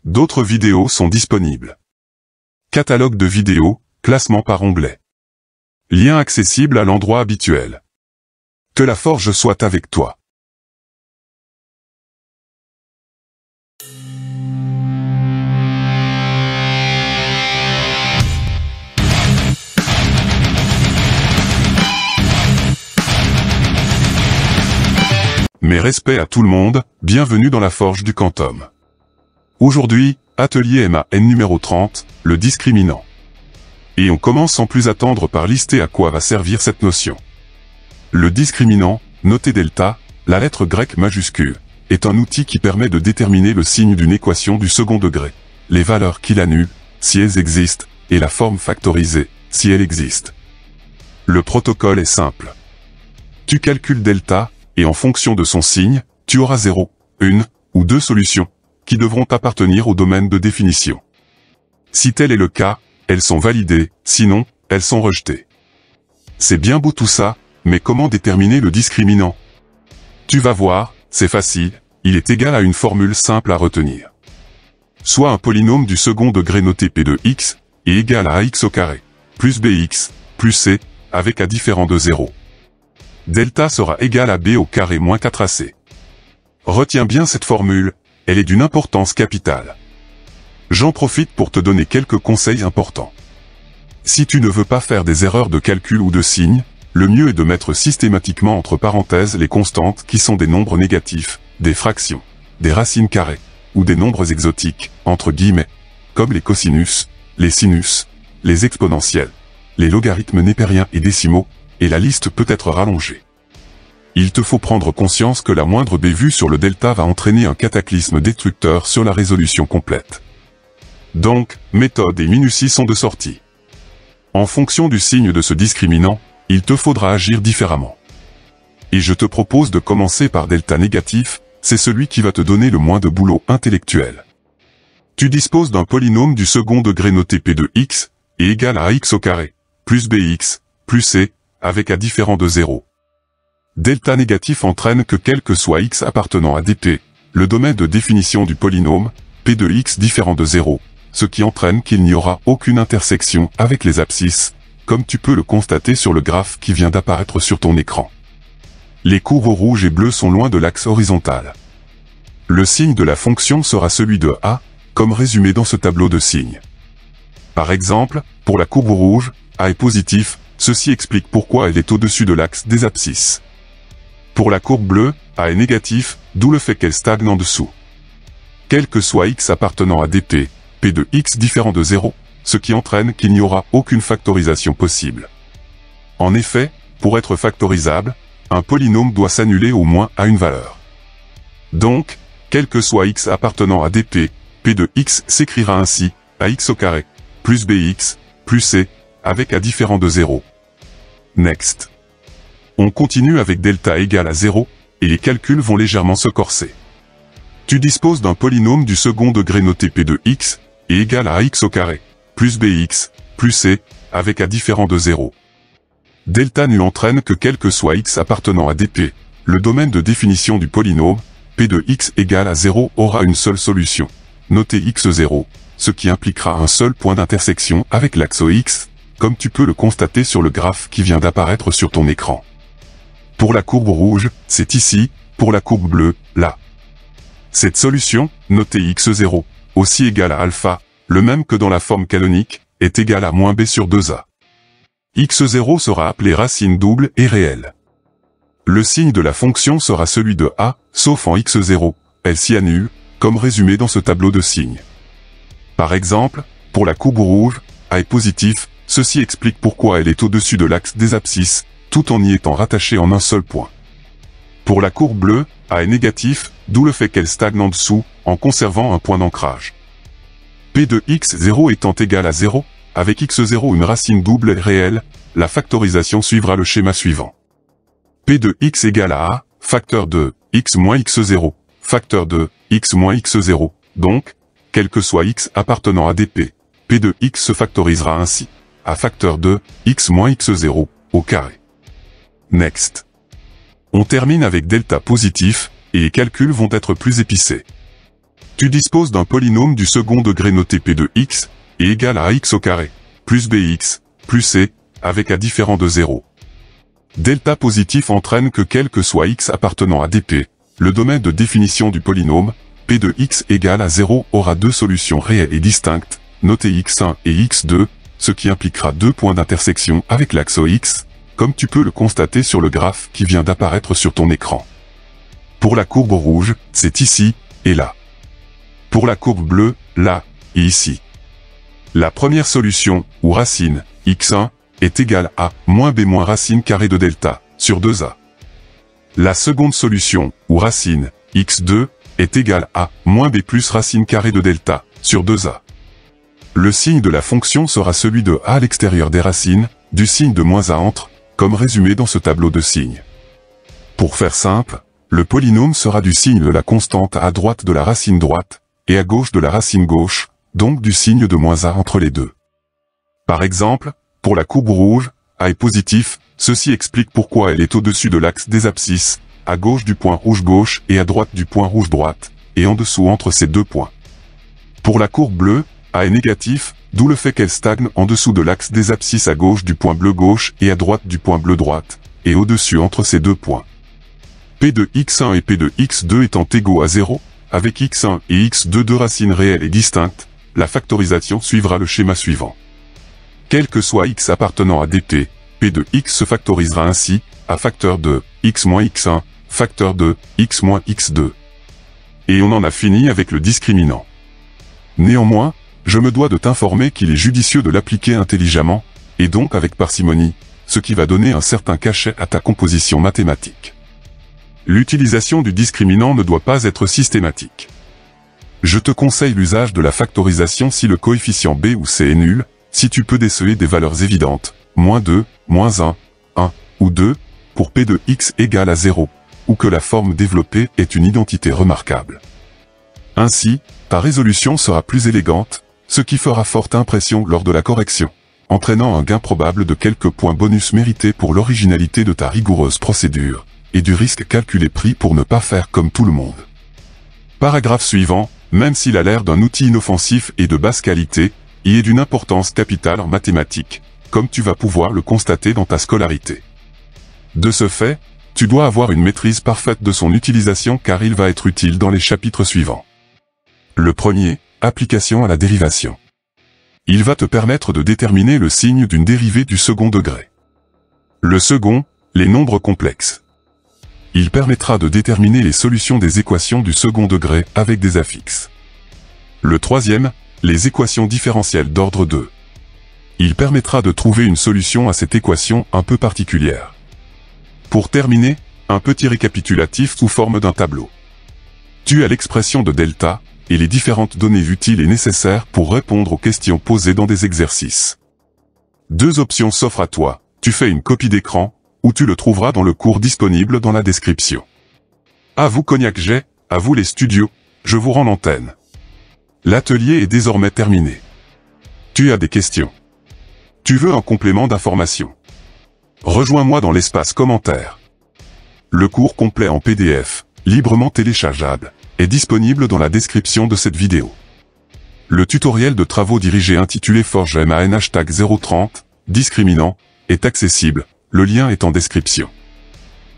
D'autres vidéos sont disponibles. Catalogue de vidéos, classement par onglet. Lien accessible à l'endroit habituel. Que la forge soit avec toi. Mes respects à tout le monde, bienvenue dans la forge du Quantum. Aujourd'hui, atelier MAN numéro 30, le discriminant. Et on commence sans plus attendre par lister à quoi va servir cette notion. Le discriminant, noté delta, la lettre grecque majuscule, est un outil qui permet de déterminer le signe d'une équation du second degré, les valeurs qui l'annulent, si elles existent, et la forme factorisée, si elle existe. Le protocole est simple. Tu calcules delta, et en fonction de son signe, tu auras 0, 1 ou 2 solutions, qui devront appartenir au domaine de définition. Si tel est le cas, elles sont validées, sinon, elles sont rejetées. C'est bien beau tout ça, mais comment déterminer le discriminant? Tu vas voir, c'est facile, il est égal à une formule simple à retenir. Soit un polynôme du second degré noté P de x, est égal à ax au carré, plus bx, plus c, avec a différent de 0. Delta sera égal à b au carré moins 4ac. Retiens bien cette formule, elle est d'une importance capitale. J'en profite pour te donner quelques conseils importants. Si tu ne veux pas faire des erreurs de calcul ou de signes, le mieux est de mettre systématiquement entre parenthèses les constantes qui sont des nombres négatifs, des fractions, des racines carrées, ou des nombres exotiques, entre guillemets, comme les cosinus, les sinus, les exponentielles, les logarithmes népériens et décimaux, et la liste peut être rallongée. Il te faut prendre conscience que la moindre bévue sur le delta va entraîner un cataclysme destructeur sur la résolution complète. Donc, méthode et minutie sont de sortie. En fonction du signe de ce discriminant, il te faudra agir différemment. Et je te propose de commencer par delta négatif, c'est celui qui va te donner le moins de boulot intellectuel. Tu disposes d'un polynôme du second degré noté P de x, est égal à ax au carré, plus bx, plus c, avec a différent de 0. Delta négatif entraîne que quel que soit x appartenant à dp, le domaine de définition du polynôme, p de x différent de 0, ce qui entraîne qu'il n'y aura aucune intersection avec les abscisses, comme tu peux le constater sur le graphe qui vient d'apparaître sur ton écran. Les courbes rouges et bleues sont loin de l'axe horizontal. Le signe de la fonction sera celui de a, comme résumé dans ce tableau de signes. Par exemple, pour la courbe rouge, a est positif, ceci explique pourquoi elle est au-dessus de l'axe des abscisses. Pour la courbe bleue, a est négatif, d'où le fait qu'elle stagne en dessous. Quel que soit x appartenant à dp, p de x différent de 0, ce qui entraîne qu'il n'y aura aucune factorisation possible. En effet, pour être factorisable, un polynôme doit s'annuler au moins à une valeur. Donc, quel que soit x appartenant à dp, p de x s'écrira ainsi, ax au carré, plus bx, plus c, avec a différent de 0. Next. On continue avec delta égale à 0, et les calculs vont légèrement se corser. Tu disposes d'un polynôme du second degré noté P de x, est égal à ax au carré, plus bx, plus c, avec a différent de 0. Delta nu entraîne que quel que soit x appartenant à dp, le domaine de définition du polynôme, P de x égale à 0 aura une seule solution, notée x0, ce qui impliquera un seul point d'intersection avec l'axe x, comme tu peux le constater sur le graphe qui vient d'apparaître sur ton écran. Pour la courbe rouge, c'est ici, pour la courbe bleue, là. Cette solution, notée x0, aussi égale à alpha, le même que dans la forme canonique, est égale à moins b sur 2a. x0 sera appelé racine double et réelle. Le signe de la fonction sera celui de a, sauf en x0, elle s'y annule, comme résumé dans ce tableau de signes. Par exemple, pour la courbe rouge, a est positif, ceci explique pourquoi elle est au-dessus de l'axe des abscisses, tout en y étant rattachée en un seul point. Pour la courbe bleue, a est négatif, d'où le fait qu'elle stagne en dessous, en conservant un point d'ancrage. P de x0 étant égal à 0, avec x0 une racine double réelle, la factorisation suivra le schéma suivant. P de x égale à a, facteur de x moins x0, facteur de x moins x0, donc, quel que soit x appartenant à dp, P de x se factorisera ainsi, à facteur de x moins x0, au carré. Next. On termine avec delta positif, et les calculs vont être plus épicés. Tu disposes d'un polynôme du second degré noté P de x est égal à ax au carré, plus bx, plus c, avec a différent de 0. Delta positif entraîne que quel que soit x appartenant à dp, le domaine de définition du polynôme, P de x égale à 0 aura deux solutions réelles et distinctes, notées x1 et x2, ce qui impliquera deux points d'intersection avec l'axe OX, comme tu peux le constater sur le graphe qui vient d'apparaître sur ton écran. Pour la courbe rouge, c'est ici, et là. Pour la courbe bleue, là, et ici. La première solution, ou racine, x1, est égale à moins b moins racine carrée de delta, sur 2a. La seconde solution, ou racine, x2, est égale à moins b plus racine carrée de delta, sur 2a. Le signe de la fonction sera celui de a à l'extérieur des racines, du signe de moins a entre, comme résumé dans ce tableau de signes. Pour faire simple, le polynôme sera du signe de la constante à droite de la racine droite, et à gauche de la racine gauche, donc du signe de moins a entre les deux. Par exemple, pour la courbe rouge, a est positif, ceci explique pourquoi elle est au-dessus de l'axe des abscisses, à gauche du point rouge gauche et à droite du point rouge droite, et en dessous entre ces deux points. Pour la courbe bleue, a est négatif, d'où le fait qu'elle stagne en dessous de l'axe des abscisses à gauche du point bleu gauche et à droite du point bleu droite, et au-dessus entre ces deux points. P de x1 et P de x2 étant égaux à 0, avec x1 et x2 deux racines réelles et distinctes, la factorisation suivra le schéma suivant. Quel que soit x appartenant à dp, P de x se factorisera ainsi, à facteur de x moins x1, facteur de x moins x2. Et on en a fini avec le discriminant. Néanmoins, je me dois de t'informer qu'il est judicieux de l'appliquer intelligemment, et donc avec parcimonie, ce qui va donner un certain cachet à ta composition mathématique. L'utilisation du discriminant ne doit pas être systématique. Je te conseille l'usage de la factorisation si le coefficient b ou c est nul, si tu peux déceler des valeurs évidentes, moins 2, moins 1, 1 ou 2, pour p de x égale à 0, ou que la forme développée est une identité remarquable. Ainsi, ta résolution sera plus élégante, ce qui fera forte impression lors de la correction, entraînant un gain probable de quelques points bonus mérités pour l'originalité de ta rigoureuse procédure, et du risque calculé pris pour ne pas faire comme tout le monde. Paragraphe suivant, même s'il a l'air d'un outil inoffensif et de basse qualité, il est d'une importance capitale en mathématiques, comme tu vas pouvoir le constater dans ta scolarité. De ce fait, tu dois avoir une maîtrise parfaite de son utilisation car il va être utile dans les chapitres suivants. Le premier, application à la dérivation. Il va te permettre de déterminer le signe d'une dérivée du second degré. Le second, les nombres complexes. Il permettra de déterminer les solutions des équations du second degré avec des affixes. Le troisième, les équations différentielles d'ordre 2. Il permettra de trouver une solution à cette équation un peu particulière. Pour terminer, un petit récapitulatif sous forme d'un tableau. Tu as l'expression de delta, et les différentes données utiles et nécessaires pour répondre aux questions posées dans des exercices. Deux options s'offrent à toi, tu fais une copie d'écran, ou tu le trouveras dans le cours disponible dans la description. À vous Cognac J, à vous les studios, je vous rends l'antenne. L'atelier est désormais terminé. Tu as des questions. Tu veux un complément d'information. Rejoins-moi dans l'espace commentaire. Le cours complet en PDF, librement téléchargeable, est disponible dans la description de cette vidéo. Le tutoriel de travaux dirigés intitulé Forge MAN #030, discriminant, est accessible, le lien est en description.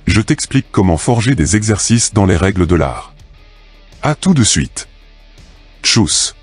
Je t'explique comment forger des exercices dans les règles de l'art. À tout de suite. Tchuss.